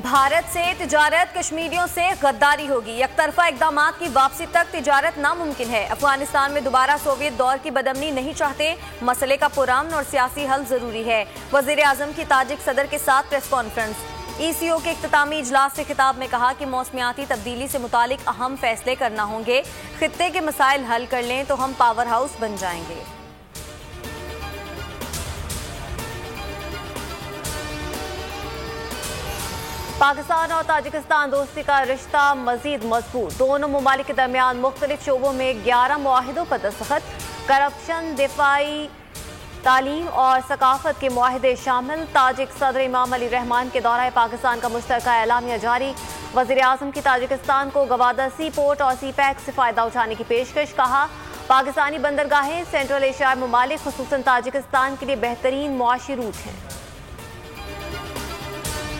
भारत से तिजारत, कश्मीरियों से गद्दारी होगी। एकतरफा इकदामात की वापसी तक तिजारत नामुमकिन है। अफगानिस्तान में दोबारा सोवियत दौर की बदअमनी नहीं चाहते। मसले का पुरअमन और सियासी हल जरूरी है। वजीर आजम की ताजिक सदर के साथ प्रेस कॉन्फ्रेंस। ECO के इख्तितामी इजलास से खिताब में कहा कि मौसमियाती तब्दीली से मुतालिक अहम फैसले करना होंगे। खित्ते के मसाइल हल कर लें तो हम पावर हाउस बन जाएंगे। पाकिस्तान और ताजिकिस्तान दोस्ती का रिश्ता मजीद मजबूत। दोनों ममालिक के दरमियान मुख्तलिफ शोबों में 11 मुआहिदों पर दस्तखत। करप्शन, दिफाई, तालीम और सकाफत के मुआहिदे शामिल। ताजिक सदर इमाम अली रहमान के दौरान पाकिस्तान का मुश्तरका एलामिया जारी। वज़ीर आज़म की ताजिकिस्तान को गवादर सी पोर्ट और सी पैक से फ़ायदा उठाने की पेशकश। कहा, पाकिस्तानी बंदरगाहें सेंट्रल एशियाई ममालिक खुसूसन ताजिकिस्तान के लिए बेहतरीन मुआशी रूट हैं।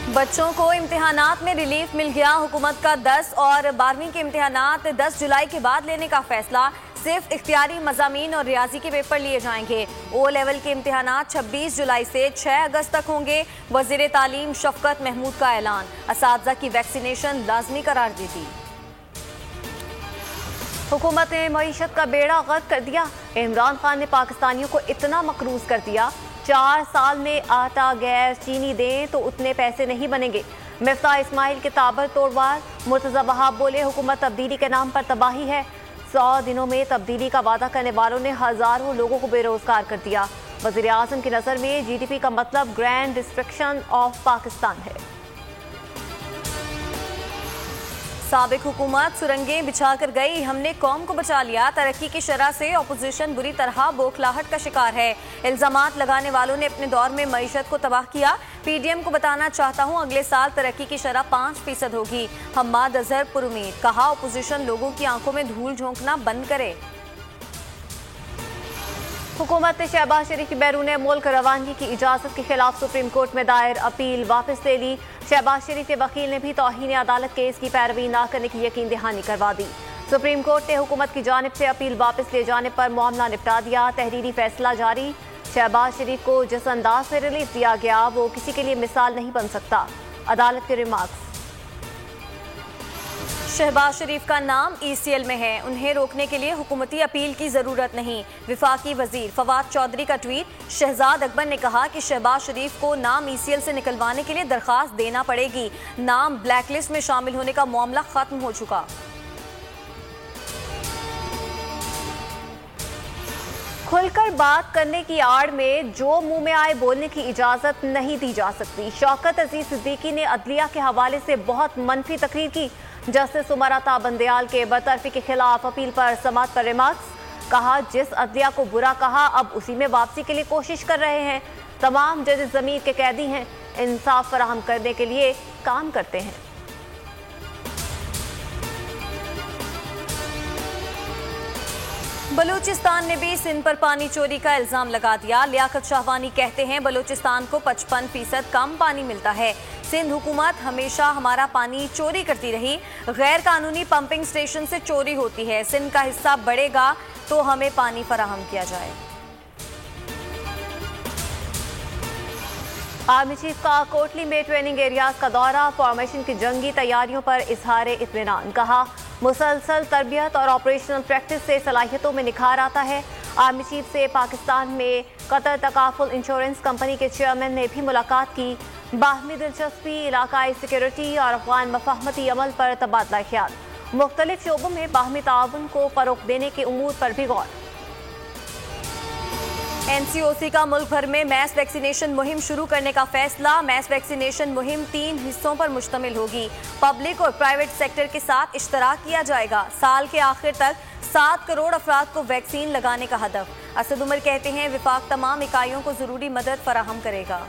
बच्चों को इम्तिहानात में रिलीफ मिल गया। हुकूमत का 10 और 12वीं के इम्तिहानात 10 जुलाई के बाद लेने का फैसला। सिर्फ इख्तियारी मज़ामीन और रियाजी के पेपर लिए जाएंगे। O लेवल के इम्तिहानात 26 जुलाई से 6 अगस्त तक होंगे। वज़ीर तालीम शफकत महमूद का ऐलान। असातिज़ा की वैक्सीनेशन लाजमी करार दे दी। हुकूमत ने मईशत का बेड़ा गर्क कर दिया। इमरान खान ने पाकिस्तानियों को इतना मकरूज कर दिया, 4 साल में आटा, गैस, चीनी दें तो उतने पैसे नहीं बनेंगे। मिफ्ताह इस्माइल के ताबड़तोड़ वार। मुर्तज़ा वहाब बोले, हुकूमत तब्दीली के नाम पर तबाही है। 100 दिनों में तब्दीली का वादा करने वालों ने हजारों लोगों को बेरोजगार कर दिया। वज़ीर आज़म की नज़र में GDP का मतलब ग्रैंड डिस्ट्रक्शन ऑफ पाकिस्तान है। साबिक हुकूमत सुरंगें बिछा कर गई, हमने कौम को बचा लिया। तरक्की की शरह से अपोजिशन बुरी तरह बौखलाहट का शिकार है। इल्जामात लगाने वालों ने अपने दौर में मईशत को तबाह किया। PDM को बताना चाहता हूँ, अगले साल तरक्की की शरह 5% होगी। हम्माद अजहर पुरुमीद। कहा, अपोजिशन लोगों की आंखों में धूल झोंकना बंद करे। हुकूमत ने शहबाज शरीफ की बैरून मुल्क रवानगी की इजाज़त के खिलाफ सुप्रीम कोर्ट में दायर अपील वापस ले ली। शहबाज शरीफ के वकील ने भी तौहीन अदालत केस की पैरवी न करने की यकीन दहानी करवा दी। सुप्रीम कोर्ट ने हुकूमत की जानिब से अपील वापस ले जाने पर मामला निपटा दिया। तहरीरी फैसला जारी। शहबाज शरीफ को जिस अंदाज से रिलीफ दिया गया वो किसी के लिए मिसाल नहीं बन सकता। अदालत के रिमार्क्स। शहबाज शरीफ का नाम ECL में है, उन्हें रोकने के लिए हुकूमती अपील की जरूरत नहीं। विफाकी वजीर फवाद चौधरी का ट्वीट। शहजाद अकबर ने कहा कि शहबाज शरीफ को नाम ECL से निकलवाने के लिए दरखास्त देना पड़ेगी। नाम ब्लैकलिस्ट में शामिल होने का मामला खत्म हो चुका। खुलकर बात करने की आड़ में जो मुंह में आए बोलने की इजाजत नहीं दी जा सकती। शौकत अजीज सिद्दीकी ने अदलिया के हवाले से बहुत मनफी तकरीर की। जस्टिस उमर अता बंदयाल के बरतरफी के खिलाफ अपील पर समाअत पर रिमार्क्स। कहा, जिस अदलिया को बुरा कहा अब उसी में वापसी के लिए कोशिश कर रहे हैं। तमाम जजेस ज़मीर के कैदी हैं, इंसाफ फराहम करने के लिए काम करते हैं। बलूचिस्तान ने भी सिंध पर पानी चोरी का इल्जाम लगा दिया। लियाकत शाहवानी कहते हैं, बलूचिस्तान को 55% कम पानी मिलता है। सिंध हुकूमत हमेशा हमारा पानी चोरी करती रही। गैर कानूनी पंपिंग स्टेशन से चोरी होती है। सिंध का हिस्सा बढ़ेगा तो हमें पानी फराहम किया जाए। आर्मी चीफ का कोटली में ट्रेनिंग एरियाज का दौरा। फॉर्मेशन की जंगी तैयारियों पर इजहार इत्मीनान। कहा, मुसलसल तरबियत और ऑपरेशनल प्रैक्टिस से सलाहियतों में निखार आता है। आर्मी चीफ से पाकिस्तान में कतर तकाफुल इंश्योरेंस कंपनी के चेयरमैन ने भी मुलाकात की। बाहमी दिलचस्पी, इलाकाई सिक्योरिटी और अफगान मफाहमती अमल पर तबादला ख्याल। मुख्तलिफ शोबों में बाहमी ताउन को फरोग देने के उमूर पर भी गौर। NCOC का मुल्क भर में मैस वैक्सीनेशन मुहिम शुरू करने का फैसला। मैस वैक्सीनेशन मुहिम 3 हिस्सों पर मुश्तमिल होगी। पब्लिक और प्राइवेट सेक्टर के साथ इश्तराक किया जाएगा। साल के आखिर तक 7 करोड़ अफराद को वैक्सीन लगाने का हदफ। असद उमर कहते हैं, विफाक तमाम इकाइयों को जरूरी मदद फराहम करेगा।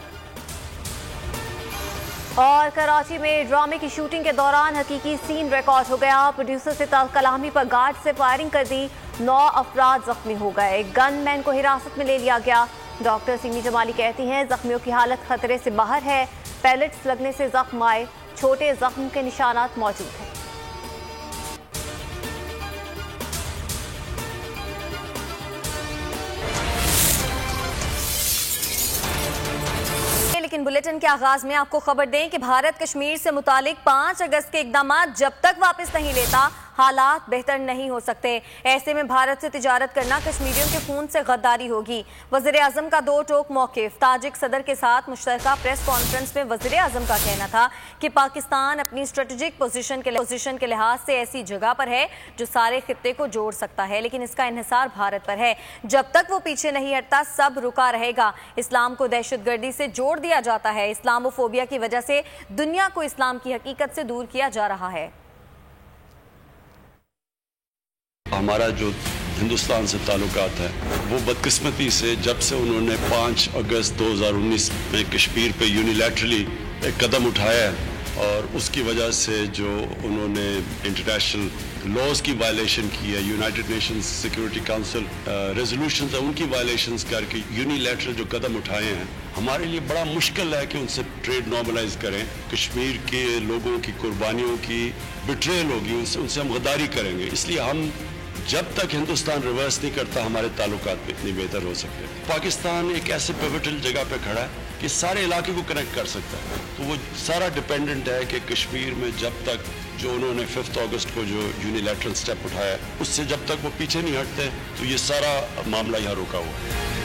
और कराची में ड्रामे की शूटिंग के दौरान हकीकी सीन रिकॉर्ड हो गया। प्रोड्यूसर से कलामी पर गार्ड से फायरिंग कर दी। 9 अफराद जख्मी हो गए। गनमैन को हिरासत में ले लिया गया। डॉक्टर सिमी जमाली कहती हैं, जख्मियों की हालत खतरे से बाहर है। पैलेट्स लगने से जख्म आए, छोटे जख्म के निशानात मौजूद हैं। वीकेंड बुलेटिन के आगाज में आपको खबर दें कि भारत कश्मीर से मुतालिक 5 अगस्त के इकदाम जब तक वापस नहीं लेता हालात बेहतर नहीं हो सकते। ऐसे में भारत से तिजारत करना कश्मीरियों के खून से गद्दारी होगी। वज़ीर आज़म का दो टोक मौक़िफ़। ताजिक सदर के साथ मुश्तरका प्रेस कॉन्फ्रेंस में वज़ीर आज़म का कहना था कि पाकिस्तान अपनी स्ट्रेटेजिक पोजीशन के लिहाज से ऐसी जगह पर है जो सारे खित्ते को जोड़ सकता है, लेकिन इसका इन्हिसार भारत पर है। जब तक वो पीछे नहीं हटता सब रुका रहेगा। इस्लाम को दहशतगर्दी से जोड़ दिया जाता है। इस्लामोफोबिया की वजह से दुनिया को इस्लाम की हकीकत से दूर किया जा रहा है। हमारा जो हिंदुस्तान से ताल्लुकात है वो बदकिस्मती से जब से उन्होंने 5 अगस्त 2019 में कश्मीर पे यूनिलैटरली एक कदम उठाया है और उसकी वजह से जो उन्होंने इंटरनेशनल लॉज की वायलेशन की है, United Nations security council resolutions है उनकी वायलेशंस करके यूनिलैटरल जो कदम उठाए हैं, हमारे लिए बड़ा मुश्किल है कि उनसे ट्रेड नॉर्मलाइज करें। कश्मीर के लोगों की कुर्बानियों की बिट्रेल होगी, उनसे हम गद्दारी करेंगे। इसलिए हम जब तक हिंदुस्तान रिवर्स नहीं करता हमारे ताल्लुकात इतनी बेहतर हो सकते हैं। पाकिस्तान एक ऐसे पिवटल जगह पे खड़ा है कि सारे इलाके को कनेक्ट कर सकता है, तो वो सारा डिपेंडेंट है कि कश्मीर में जब तक जो उन्होंने 5 अगस्त को जो यूनिलैटरल स्टेप उठाया उससे जब तक वो पीछे नहीं हटते तो ये सारा मामला यहाँ रुका हुआ है।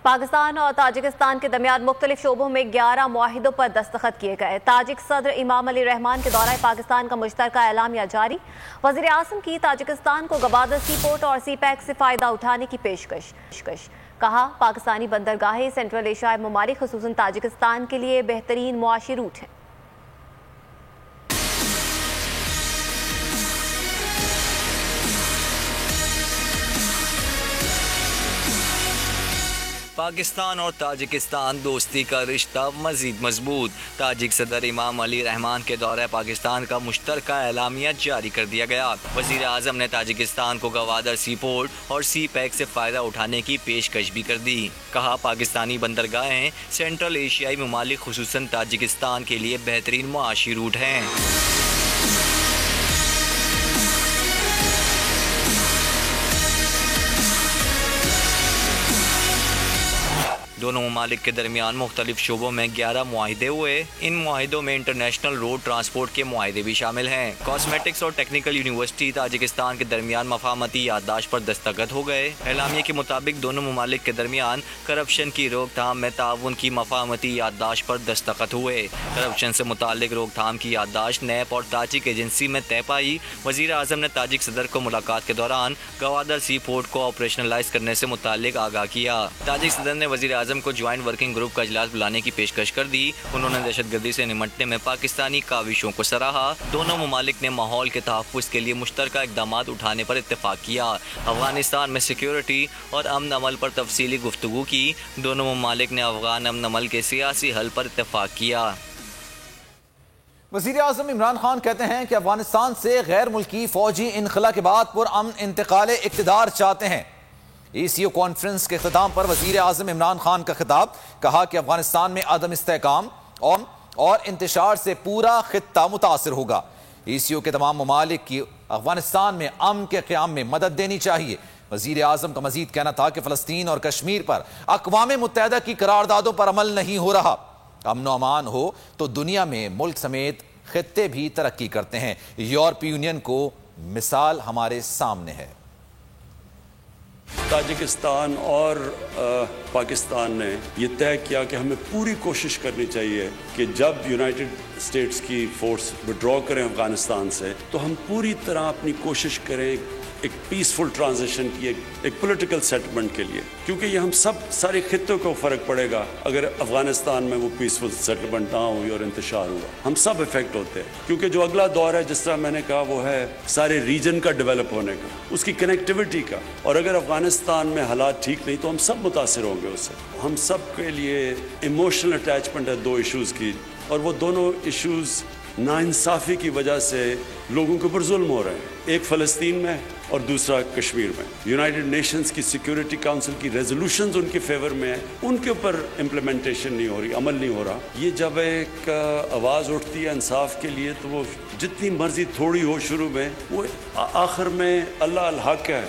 पाकिस्तान और ताजिकिस्तान के दरमियान मुख्तलिफ शोबों में 11 मुआहिदों पर दस्तखत किए गए। ताजिक सदर इमाम अली रहमान के दौरान पाकिस्तान का मुश्तरका एलामिया जारी। वज़ीर आज़म की ताजिकिस्तान को गवादर सी पोर्ट और सी पैक से फ़ायदा उठाने की पेशकश। कहा पाकिस्तानी बंदरगाहें सेंट्रल एशियाई ममालिक खुसूसन ताजिकिस्तान के लिए बेहतरीन मुआशी रूट हैं। पाकिस्तान और ताजिकिस्तान दोस्ती का रिश्ता मज़ीद मजबूत। ताजिक सदर इमाम अली रहमान के दौरे पाकिस्तान का मुश्तरका एलामिया जारी कर दिया गया। वज़ीर आज़म ने ताजिकिस्तान को गवादर सी पोर्ट और सी पैक से फ़ायदा उठाने की पेशकश भी कर दी। कहा पाकिस्तानी बंदरगाहें सेंट्रल एशियाई ममालिक खुसूसन ताजिकिस्तान के लिए बेहतरीन मुआशी रूट हैं। दोनों ममालिक के दरमियान मुख्तलिफ शोबों में 11 मुआहिदे हुए। इन मुआहिदों में इंटरनेशनल रोड ट्रांसपोर्ट के मुआहिदे भी शामिल हैं। कॉस्मेटिक्स और टेक्निकल यूनिवर्सिटी ताजिकिस्तान के दरमियान मफाहमती याददाश्त पर दस्तखत हो गए। एलामिया के मुताबिक दोनों ममालिक के दरमियान करप्शन की रोकथाम में ताउन की मफाहमती याददाश्त पर दस्तखत हुए। करप्शन से मुतालिक रोकथाम की याददाश्त नैप और ताजिक एजेंसी में तय पाई। वज़ीर आज़म ने ताजिक सदर को मुलाकात के दौरान गवादर सी पोर्ट को ऑपरेशनलाइज करने से मुतालिक आगाह किया। ताजिक सदर ने वज़ीर आज़म को ज्वाइंट वर्किंग ग्रुप का इजलास बुलाने की पेशकश कर दी। उन्होंने दहशतगर्दी से निपटने में पाकिस्तानी काविशों को सराहा। दोनों ममालिक ने माहौल के तहफ़्फ़ुज़ के लिए मुश्तरका इक़दाम उठाने पर इत्तेफाक किया। अफगानिस्तान में सिक्योरिटी और अमन अमल पर तफसीली गुफ्तगू की। दोनों ममालिक ने अफगान अमन अमल के सियासी हल पर इत्तेफाक किया। वज़ीर आज़म इमरान खान कहते हैं कि अफगानिस्तान से गैर मुल्की फौजी इनखला के बाद पुरअमन इंतकाल इक़्तिदार चाहते हैं। ECO कॉन्फ्रेंस के इख्तिताम पर वज़ीर आज़म इमरान खान का खिताब। कहा कि अफगानिस्तान में अदम इस्तेहकाम और इंतशार से पूरा खित्ता मुतासर होगा। ECO के तमाम ममालिक की अफगानिस्तान में अमन के क़याम में मदद देनी चाहिए। वज़ीर आज़म का मजीद कहना था कि फ़लस्तीन और कश्मीर पर अक़वाम मुत्तहिदा की करारदादों पर अमल नहीं हो रहा। अमन व अमान हो तो दुनिया में मुल्क समेत खित्ते भी तरक्की करते हैं। यूरोपीय यूनियन को मिसाल हमारे सामने है। ताजिकिस्तान और पाकिस्तान ने यह तय किया कि हमें पूरी कोशिश करनी चाहिए कि जब यूनाइटेड स्टेट्स की फोर्स विड्रॉ करें अफगानिस्तान से तो हम पूरी तरह अपनी कोशिश करें एक पीसफुल ट्रांजिशन की, एक पॉलिटिकल सेटलमेंट के लिए, क्योंकि ये हम सब सारे खित्तों को फ़र्क पड़ेगा अगर अफगानिस्तान में वो पीसफुल सेटलमेंट ना हुई और इंतशार हुआ। हम सब इफेक्ट होते हैं, क्योंकि जो अगला दौर है जिस तरह मैंने कहा वो है सारे रीजन का डेवलप होने का, उसकी कनेक्टिविटी का। और अगर अफगानिस्तान में हालात ठीक नहीं तो हम सब मुतासिर होंगे उससे। हम सब के लिए इमोशनल अटैचमेंट है 2 इशूज़ की, और वो दोनों इशूज़ नाइंसाफ़ी की वजह से लोगों के ऊपर जुल्म हो रहे हैं। एक फ़लस्तीन में और दूसरा कश्मीर में। यूनाइटेड नेशंस की सिक्योरिटी काउंसिल की रेजोल्यूशंस उनके फेवर में है, उनके ऊपर इम्प्लीमेंटेशन नहीं हो रही, अमल नहीं हो रहा। ये जब एक आवाज़ उठती है इंसाफ के लिए तो वो जितनी मर्जी थोड़ी हो शुरू में, वो आखिर में अल्लाह अल हक है,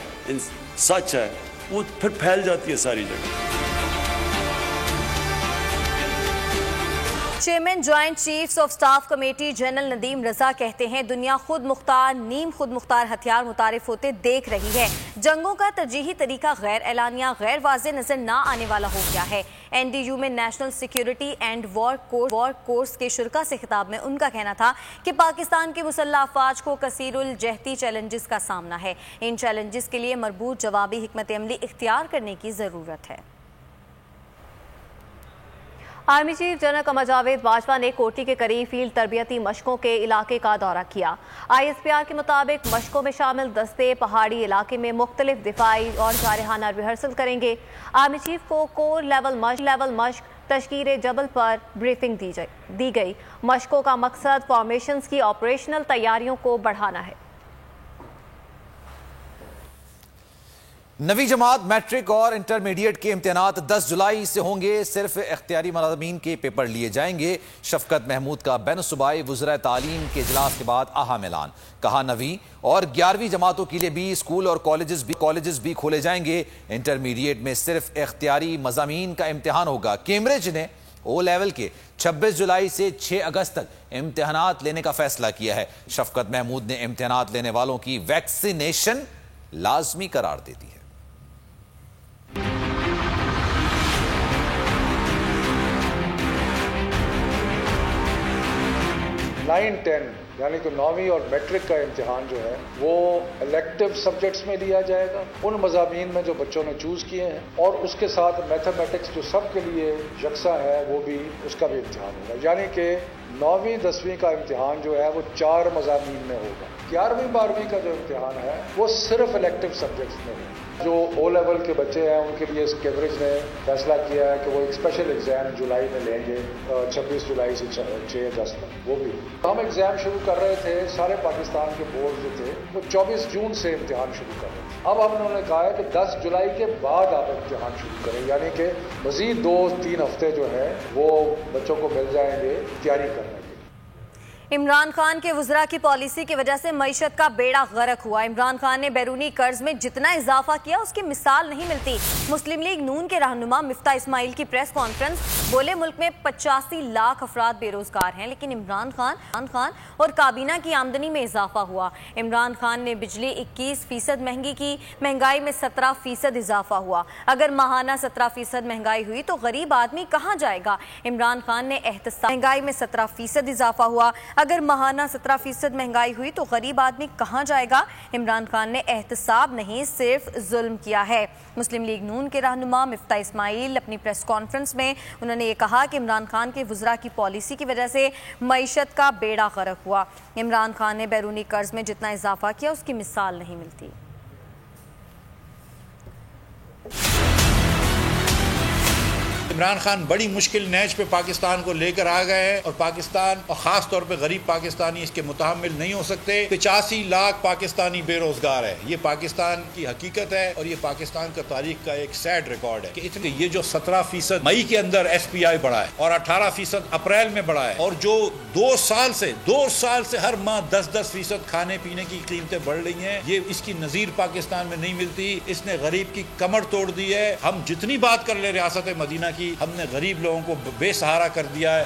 सच है, वो फिर फैल जाती है सारी जगह। Chairman joint chiefs of staff committee general Nadeem Raza कहते हैं दुनिया खुद मुख्तार नीम खुद मुख्तार हथियार मुतारिफ होते देख रही है। जंगों का तरजीही तरीका गैर एलानिया गैर वाज़े नजर न आने वाला हो गया है। NDU में national security and war course के शुरा से खिताब में उनका कहना था कि पाकिस्तान की मुसल्लह अफवाज को कसीरुल जहती चैलेंजेस का सामना है। इन चैलेंजेस के लिए मरबूत जवाबी हिकमत अमली इख्तियार करने की जरूरत है। Army chief general Qamar Javed Bajwa ने कोटी के करीब फील्ड तरबियती मशकों के इलाके का दौरा किया। ISPR के मुताबिक मशकों में शामिल दस्ते पहाड़ी इलाके में मुख्तलिफ दिफाई और जारहाना रिहर्सल करेंगे। आर्मी चीफ को कोर लेवल मश्क तशकीर जबल पर ब्रीफिंग दी गई। मशकों का मकसद फॉर्मेशंस की ऑपरेशनल तैयारियों को बढ़ाना है। नवी जमात मैट्रिक और इंटरमीडिएट के इम्तिहानात 10 जुलाई से होंगे। सिर्फ इख्तियारी मज़ामीन के पेपर लिए जाएंगे। शफकत महमूद का बैन सूबाई वज़रा तालीम के इजलास के बाद अहम ऐलान। कहा 9वीं और 11वीं जमातों के लिए भी स्कूल और कॉलेजेस भी खोले जाएंगे। इंटरमीडिएट में सिर्फ इख्तियारी मज़ामीन का इम्तिहान होगा। कैम्ब्रिज ने O लेवल के 26 जुलाई से 6 अगस्त तक इम्तिहानात लेने का फैसला किया है। शफकत महमूद ने इम्तिहानात लेने वालों की वैक्सीनेशन लाजमी करार दे दी है। 9-10 यानी कि 9वीं और मैट्रिक का इम्तिहान जो है वो इलेक्टिव सब्जेक्ट्स में लिया जाएगा उन मज़ामीन में जो बच्चों ने चूज़ किए हैं, और उसके साथ मैथमेटिक्स जो सब के लिए यकसा है वो भी उसका भी इम्तिहान होगा। यानी कि 9वीं 10वीं का इम्तिहान जो है वो 4 मज़ामीन में होगा। 11वीं 12वीं का जो इम्तिहान है वो सिर्फ इलेक्टिव सब्जेक्ट्स में है। जो O लेवल के बच्चे हैं उनके लिए कैम्ब्रिज ने फैसला किया है कि वो एक स्पेशल एग्जाम जुलाई में लेंगे 26 जुलाई से 6 अगस्त तक। वो भी हम एग्जाम शुरू कर रहे थे, सारे पाकिस्तान के बोर्ड जो थे वो 24 जून से इम्तिहान शुरू कर रहे थे। अब हम उन्होंने कहा है कि 10 जुलाई के बाद आप इम्तिहान शुरू करें, यानी कि मजीद 2-3 हफ्ते जो है वो बच्चों को मिल जाएंगे तैयारी करने। इमरान खान के वज़रा की पॉलिसी की वजह से मईशत का बेड़ा गर्क हुआ। इमरान खान ने बैरूनी कर्ज में जितना इजाफा किया उसकी मिसाल नहीं मिलती। मुस्लिम लीग नून के रहनुमा मिफ्ता इस्माइल की प्रेस कॉन्फ्रेंस, बोले मुल्क में 85 लाख अफराद बेरोजगार हैं, लेकिन इमरान खान और काबीना की आमदनी में इजाफा हुआ। इमरान खान ने बिजली 21% महंगी की, महंगाई में 17% इजाफा हुआ। अगर माहाना 17% महंगाई हुई तो गरीब आदमी कहाँ जाएगा? इमरान खान ने एहतसाब, महंगाई में 17% इजाफा हुआ, अगर माहाना 17% महंगाई हुई तो गरीब आदमी कहां जाएगा? इमरान खान ने एहतसाब नहीं सिर्फ जुल्म किया है। मुस्लिम लीग नून के रहनुमा मिफ्ता इस्माइल अपनी प्रेस कॉन्फ्रेंस में उन्होंने ये कहा कि इमरान खान के वज़रा की पॉलिसी की वजह से मईशत का बेड़ा गर्क हुआ। इमरान खान ने बैरूनी कर्ज में जितना इजाफा किया उसकी मिसाल नहीं मिलती। इमरान खान बड़ी मुश्किल नैज पे पाकिस्तान को लेकर आ गए हैं और पाकिस्तान और ख़ास तौर पे गरीब पाकिस्तानी इसके मुतहम्मिल नहीं हो सकते। 85 लाख पाकिस्तानी बेरोजगार है। ये पाकिस्तान की हकीकत है और ये पाकिस्तान का तारीख का एक सैड रिकॉर्ड है कि इतने ये जो 17% मई के अंदर SPI बढ़ा है और 18% अप्रैल में बढ़ा है, और जो 2 साल से हर माह 10% खाने पीने की कीमतें बढ़ रही हैं, ये इसकी नज़ीर पाकिस्तान में नहीं मिलती। इसने गरीब की कमर तोड़ दी है। हम जितनी बात कर ले रियासत मदीना की, हमने गरीब लोगों को बेसहारा कर दिया है।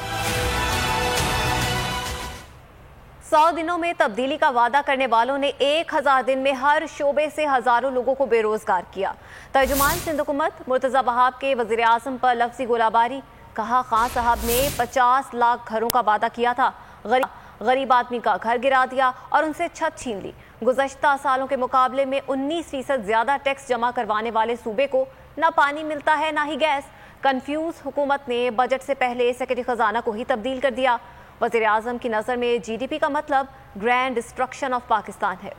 100 दिनों में तब्दीली का वादा करने वालों ने 1000 दिन में हर शोबे से हजारों लोगों को बेरोजगार किया। तर्जुमान सिंध हुकूमत मुर्तजा वहाब के वजीर आजम पर लफ्जी गोलाबारी। कहा खान साहब ने 50 लाख घरों का वादा किया था, गरीब आदमी का घर गिरा दिया और उनसे छत छीन ली। गुज़श्ता सालों के मुकाबले में 19% ज्यादा टैक्स जमा करवाने वाले सूबे को ना पानी मिलता है ना ही गैस। कंफ्यूज हुकूमत ने बजट से पहले सेक्रेटरी खजाना को ही तब्दील कर दिया। वज़ीर आज़म की नज़र में GDP का मतलब ग्रैंड डिस्ट्रक्शन ऑफ पाकिस्तान है।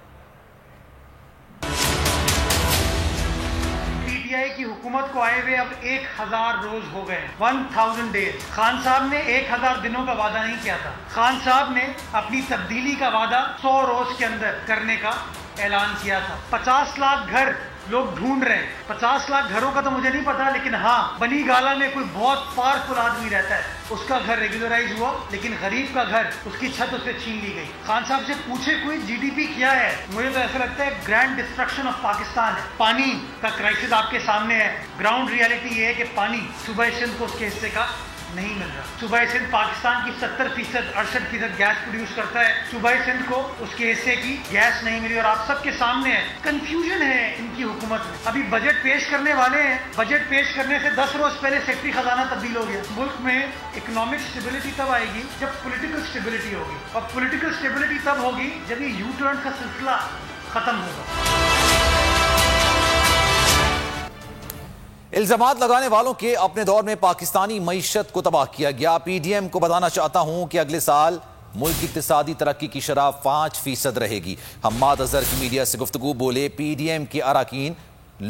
PTI की हुकूमत को आए हुए अब 1000 रोज हो गए, 1000 डेज। खान साहब ने 1000 दिनों का वादा नहीं किया था। खान साहब ने अपनी तब्दीली का वादा 100 रोज के अंदर करने का ऐलान किया था। 50 लाख घर लोग ढूंढ रहे हैं। 50 लाख घरों का तो मुझे नहीं पता, लेकिन हाँ, बनी गाला में कोई बहुत पावरफुल आदमी रहता है, उसका घर रेगुलराइज हुआ, लेकिन गरीब का घर, उसकी छत उससे छीन ली गई। खान साहब से पूछे कोई GDP क्या है, मुझे तो ऐसा लगता है ग्रैंड डिस्ट्रक्शन ऑफ पाकिस्तान है। पानी का क्राइसिस आपके सामने है। ग्राउंड रियलिटी ये है कि पानी सुबह सिंध को उसके हिस्से का नहीं मिल रहा। सूबाई सिंध पाकिस्तान की 70%, 68% गैस प्रोड्यूस करता है। सूबाई सिंध को उसके हिस्से की गैस नहीं मिली और आप सबके सामने है, कंफ्यूजन है इनकी हुकूमत में। अभी बजट पेश करने वाले हैं, बजट पेश करने से 10 रोज पहले सेक्रेटरी खजाना तब्दील हो गया। मुल्क में इकोनॉमिक स्टेबिलिटी तब आएगी जब पॉलिटिकल स्टेबिलिटी होगी, और पॉलिटिकल स्टेबिलिटी तब होगी जब ये यू टर्न का सिलसिला खत्म होगा। इल्जामात लगाने वालों के अपने दौर में पाकिस्तानी मईशत को तबाह किया गया। पीडीएम को बताना चाहता हूं कि अगले साल मुल्क की इक्तिसादी तरक्की की शरह 5% रहेगी। हम्माद अजहर की मीडिया से गुफ्तगू बोले, पीडीएम की अरकान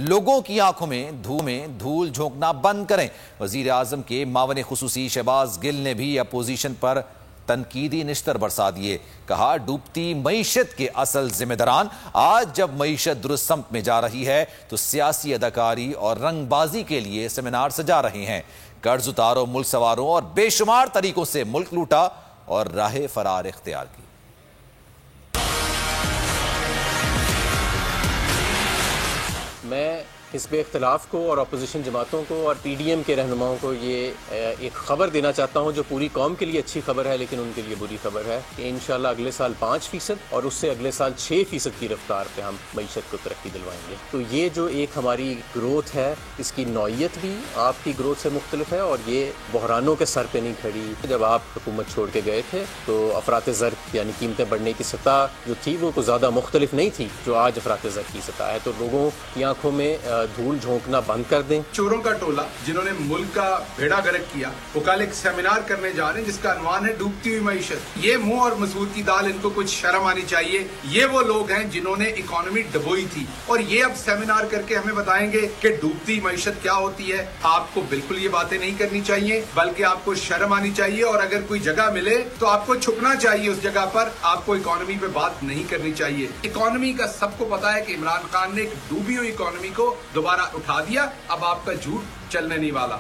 लोगों की आंखों में धूल झोंकना बंद करें। वजीर आजम के मावन खुसूसी शहबाज गिल ने भी अपोजिशन पर तनकीदी निश्तर बरसा दिए। कहा, डूबती मईशत के असल जिम्मेदारान आज जब मईशत दुरुस्त समत में जा रही है तो सियासी अदाकारी और रंगबाजी के लिए सेमिनार सजा रहे हैं। कर्ज उतारों, मुल्क सवारों और बेशुमार तरीकों से मुल्क लूटा और राह फरार इख्तियार की। मैं हिस्ब इख्तिलाफ को और अपोजिशन जमातों को और पीडीएम के रहनुमाओं को ये एक ख़बर देना चाहता हूँ जो पूरी कौम के लिए अच्छी खबर है लेकिन उनके लिए बुरी खबर है कि इंशाल्लाह अगले साल 5% और उससे अगले साल 6% की रफ्तार पे हम मईशत को तरक्की दिलवाएंगे। तो ये जो एक हमारी ग्रोथ है, इसकी नौयत भी आपकी ग्रोथ से मुख्तलिफ है और ये बहरानों के सर पे नहीं खड़ी। जब आप हुकूमत छोड़ के गए थे तो अफरात ज़र यानी कीमतें बढ़ने की सतह जो थी वो कुछ ज़्यादा मुख्तलिफ नहीं थी जो आज अफरात ज़र की सतह है। तो लोगों की आंखों में धूल झोंकना बंद कर दें। चोरों का टोला जिन्होंने मुल्क का बेड़ा गर्क किया वो कल एक सेमिनार करने जा रहे हैं जिसका अनवान है डूबती हुई मईशत। ये मुंह और मसूर की दाल, इनको कुछ शर्म आनी चाहिए। ये वो लोग हैं जिन्होंने इकोनॉमी डबोई थी और ये अब सेमिनार करके हमें बताएंगे कि डूबती मईशत क्या होती है। आपको बिल्कुल ये बातें नहीं करनी चाहिए, बल्कि आपको शर्म आनी चाहिए और अगर कोई जगह मिले तो आपको छुपना चाहिए उस जगह पर। आपको इकोनॉमी पे बात नहीं करनी चाहिए। इकोनॉमी का सबको पता है कि इमरान खान ने एक डूबी हुई इकोनॉमी को दोबारा उठा दिया। अब आपका झूठ चलने नहीं वाला।